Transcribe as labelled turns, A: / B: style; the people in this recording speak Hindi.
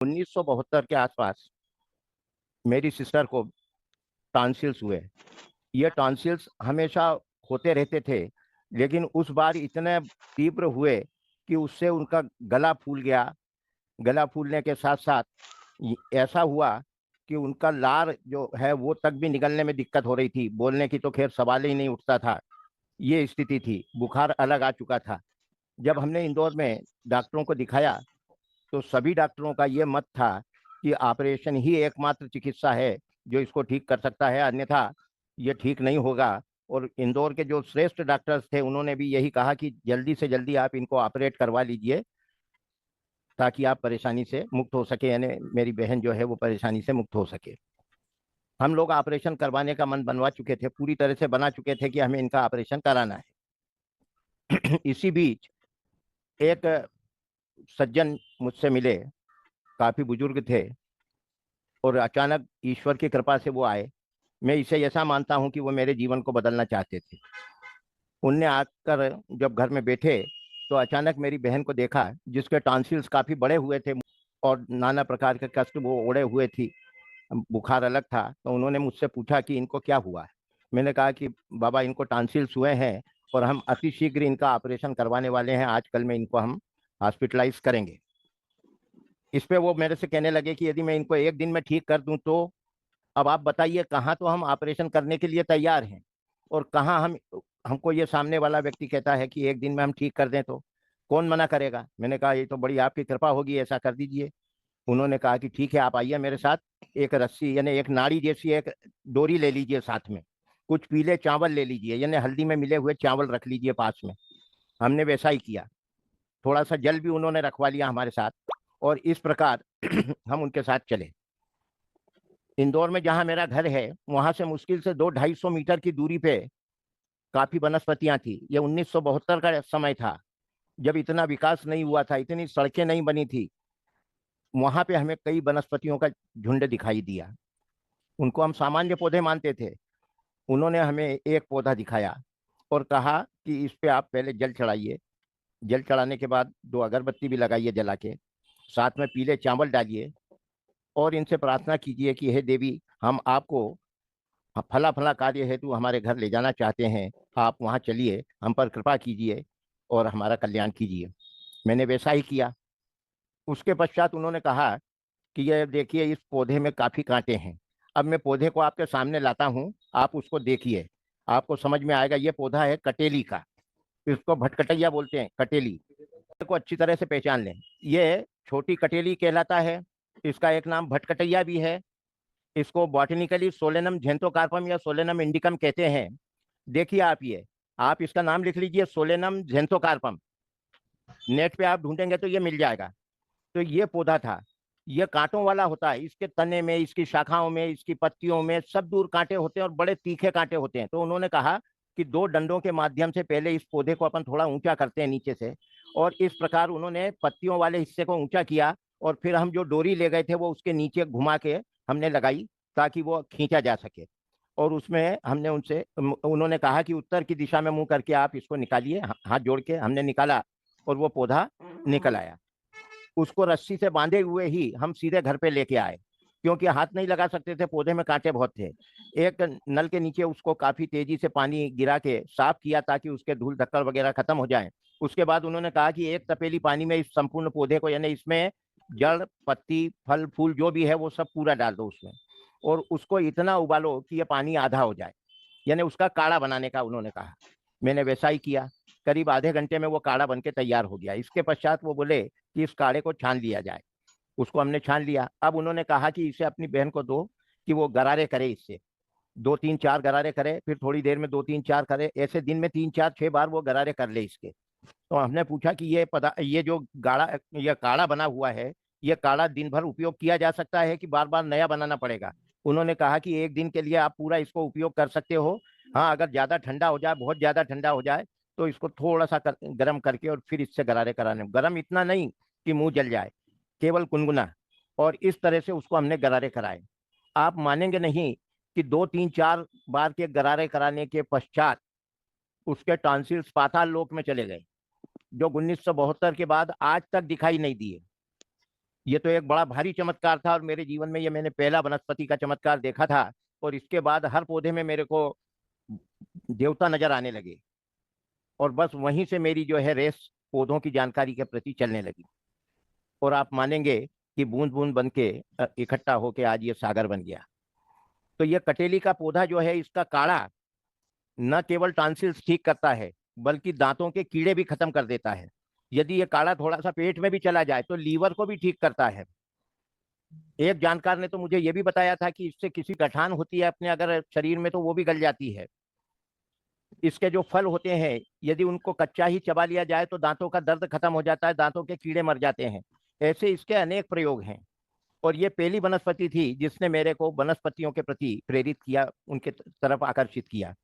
A: 1972 के आसपास मेरी सिस्टर को टॉन्सिल्स हुए। ये टॉन्सिल्स हमेशा होते रहते थे, लेकिन उस बार इतने तीव्र हुए कि उससे उनका गला फूल गया। गला फूलने के साथ साथ ऐसा हुआ कि उनका लार जो है वो तक भी निकलने में दिक्कत हो रही थी। बोलने की तो खैर सवाल ही नहीं उठता था। ये स्थिति थी, बुखार अलग आ चुका था। जब हमने इंदौर में डॉक्टरों को दिखाया तो सभी डॉक्टरों का ये मत था कि ऑपरेशन ही एकमात्र चिकित्सा है जो इसको ठीक कर सकता है, अन्यथा ये ठीक नहीं होगा। और इंदौर के जो श्रेष्ठ डॉक्टर्स थे उन्होंने भी यही कहा कि जल्दी से जल्दी आप इनको ऑपरेट करवा लीजिए ताकि आप परेशानी से मुक्त हो सके, यानी मेरी बहन जो है वो परेशानी से मुक्त हो सके। हम लोग ऑपरेशन करवाने का मन बनवा चुके थे, पूरी तरह से बना चुके थे कि हमें इनका ऑपरेशन कराना है। इसी बीच एक सज्जन मुझसे मिले, काफी बुजुर्ग थे, और अचानक ईश्वर की कृपा से वो आए। मैं इसे ऐसा मानता हूं कि वो मेरे जीवन को बदलना चाहते थे। उनने आकर जब घर में बैठे तो अचानक मेरी बहन को देखा जिसके टॉन्सिल्स काफी बड़े हुए थे और नाना प्रकार के कष्ट वो ओढ़े हुए थी, बुखार अलग था। तो उन्होंने मुझसे पूछा कि इनको क्या हुआ है। मैंने कहा कि बाबा इनको टॉन्सिल्स हुए हैं और हम अति शीघ्र इनका ऑपरेशन करवाने वाले हैं, आजकल में इनको हम हॉस्पिटलाइज करेंगे। इस पे वो मेरे से कहने लगे कि यदि मैं इनको एक दिन में ठीक कर दूं तो अब आप बताइए कहाँ तो हम ऑपरेशन करने के लिए तैयार हैं और कहाँ हमको ये सामने वाला व्यक्ति कहता है कि एक दिन में हम ठीक कर दें, तो कौन मना करेगा। मैंने कहा ये तो बड़ी आपकी कृपा होगी, ऐसा कर दीजिए। उन्होंने कहा कि ठीक है, आप आइए मेरे साथ। एक रस्सी यानी एक नाड़ी जैसी एक डोरी ले लीजिए, साथ में कुछ पीले चावल ले लीजिए, यानी हल्दी में मिले हुए चावल रख लीजिए पास में। हमने वैसा ही किया। थोड़ा सा जल भी उन्होंने रखवा लिया हमारे साथ, और इस प्रकार हम उनके साथ चले। इंदौर में जहां मेरा घर है वहां से मुश्किल से 200-250 मीटर की दूरी पे काफी वनस्पतियां थी। ये 1972 का समय था, जब इतना विकास नहीं हुआ था, इतनी सड़कें नहीं बनी थी। वहां पे हमें कई वनस्पतियों का झुंड दिखाई दिया। उनको हम सामान्य पौधे मानते थे। उन्होंने हमें एक पौधा दिखाया और कहा कि इस पे आप पहले जल चढ़ाइए। जल चढ़ाने के बाद 2 अगरबत्ती भी लगाइए जला के, साथ में पीले चावल डालिए और इनसे प्रार्थना कीजिए कि हे देवी, हम आपको फला फला कार्य हेतु हमारे घर ले जाना चाहते हैं। आप वहाँ चलिए, हम पर कृपा कीजिए और हमारा कल्याण कीजिए। मैंने वैसा ही किया। उसके पश्चात उन्होंने कहा कि ये देखिए, इस पौधे में काफी कांटे हैं। अब मैं पौधे को आपके सामने लाता हूँ, आप उसको देखिए, आपको समझ में आएगा। ये पौधा है कटेली का, इसको भटकटैया बोलते हैं, कटेली को अच्छी तरह से पहचान लें। ये छोटी कटेली कहलाता है, इसका एक नाम भटकटैया भी है। इसको बॉटनिकली सोलेनम जेंथोकार्पम या सोलेनम इंडिकम कहते हैं। देखिए आप इसका नाम लिख लीजिए, सोलेनम जेंथोकार्पम। नेट पे आप ढूंढेंगे तो ये मिल जाएगा। तो ये पौधा था। ये कांटों वाला होता है, इसके तने में, इसकी शाखाओं में, इसकी पत्तियों में सब दूर कांटे होते हैं और बड़े तीखे कांटे होते हैं। तो उन्होंने कहा कि 2 डंडों के माध्यम से पहले इस पौधे को अपन थोड़ा ऊंचा करते हैं नीचे से, और इस प्रकार उन्होंने पत्तियों वाले हिस्से को ऊंचा किया और फिर हम जो डोरी ले गए थे वो उसके नीचे घुमा के हमने लगाई ताकि वो खींचा जा सके। और उसमें हमने उन्होंने कहा कि उत्तर की दिशा में मुंह करके आप इसको निकालिए। हाथ जोड़ के हमने निकाला और वो पौधा निकल आया। उसको रस्सी से बांधे हुए ही हम सीधे घर पे लेके आए, क्योंकि हाथ नहीं लगा सकते थे, पौधे में कांटे बहुत थे। एक नल के नीचे उसको काफी तेजी से पानी गिरा के साफ किया ताकि उसके धूल धक्कड़ वगैरह खत्म हो जाए। उसके बाद उन्होंने कहा कि एक तपेली पानी में इस संपूर्ण पौधे को, यानी इसमें जड़, पत्ती, फल, फूल जो भी है वो सब पूरा डाल दो उसमें, और उसको इतना उबालो कि ये पानी आधा हो जाए, यानी उसका काढ़ा बनाने का उन्होंने कहा। मैंने वैसा ही किया। करीब आधे घंटे में वो काढ़ा बन के तैयार हो गया। इसके पश्चात वो बोले कि इस काढ़े को छान लिया जाए। उसको हमने छान लिया। अब उन्होंने कहा कि इसे अपनी बहन को दो कि वो गरारे करे इससे, 2-3-4 गरारे करे, फिर थोड़ी देर में 2-3-4 करे, ऐसे दिन में 3-4-6 बार वो गरारे कर ले इसके। तो हमने पूछा कि ये जो ये काढ़ा बना हुआ है, ये काढ़ा दिन भर उपयोग किया जा सकता है कि बार बार नया बनाना पड़ेगा। उन्होंने कहा कि एक दिन के लिए आप पूरा इसको उपयोग कर सकते हो। हाँ, अगर ज्यादा ठंडा हो जाए, बहुत ज्यादा ठंडा हो जाए, तो इसको थोड़ा सा गर्म करके और फिर इससे गरारे कराने। गर्म इतना नहीं कि मुंह जल जाए, केवल गुनगुना। और इस तरह से उसको हमने गरारे कराए। आप मानेंगे नहीं कि 2-3-4 बार के गरारे कराने के पश्चात उसके टॉन्सिल्स पाताल लोक में चले गए, जो 1972 के बाद आज तक दिखाई नहीं दिए। ये तो एक बड़ा भारी चमत्कार था और मेरे जीवन में ये मैंने पहला वनस्पति का चमत्कार देखा था। और इसके बाद हर पौधे में मेरे को देवता नजर आने लगे और बस वहीं से मेरी जो है रेस पौधों की जानकारी के प्रति चलने लगी। और आप मानेंगे कि बूंद बूंद बन के इकट्ठा होके आज ये सागर बन गया। तो ये कटेली का पौधा जो है, इसका काढ़ा न केवल टॉन्सिल्स ठीक करता है बल्कि दांतों के कीड़े भी खत्म कर देता है। यदि ये काढ़ा थोड़ा सा पेट में भी चला जाए तो लीवर को भी ठीक करता है। एक जानकार ने तो मुझे ये भी बताया था कि इससे किसी गठान होती है अपने अगर शरीर में तो वो भी गल जाती है। इसके जो फल होते हैं, यदि उनको कच्चा ही चबा लिया जाए तो दांतों का दर्द खत्म हो जाता है, दांतों के कीड़े मर जाते हैं। ऐसे इसके अनेक प्रयोग हैं। और ये पहली वनस्पति थी जिसने मेरे को वनस्पतियों के प्रति प्रेरित किया, उनके तरफ आकर्षित किया।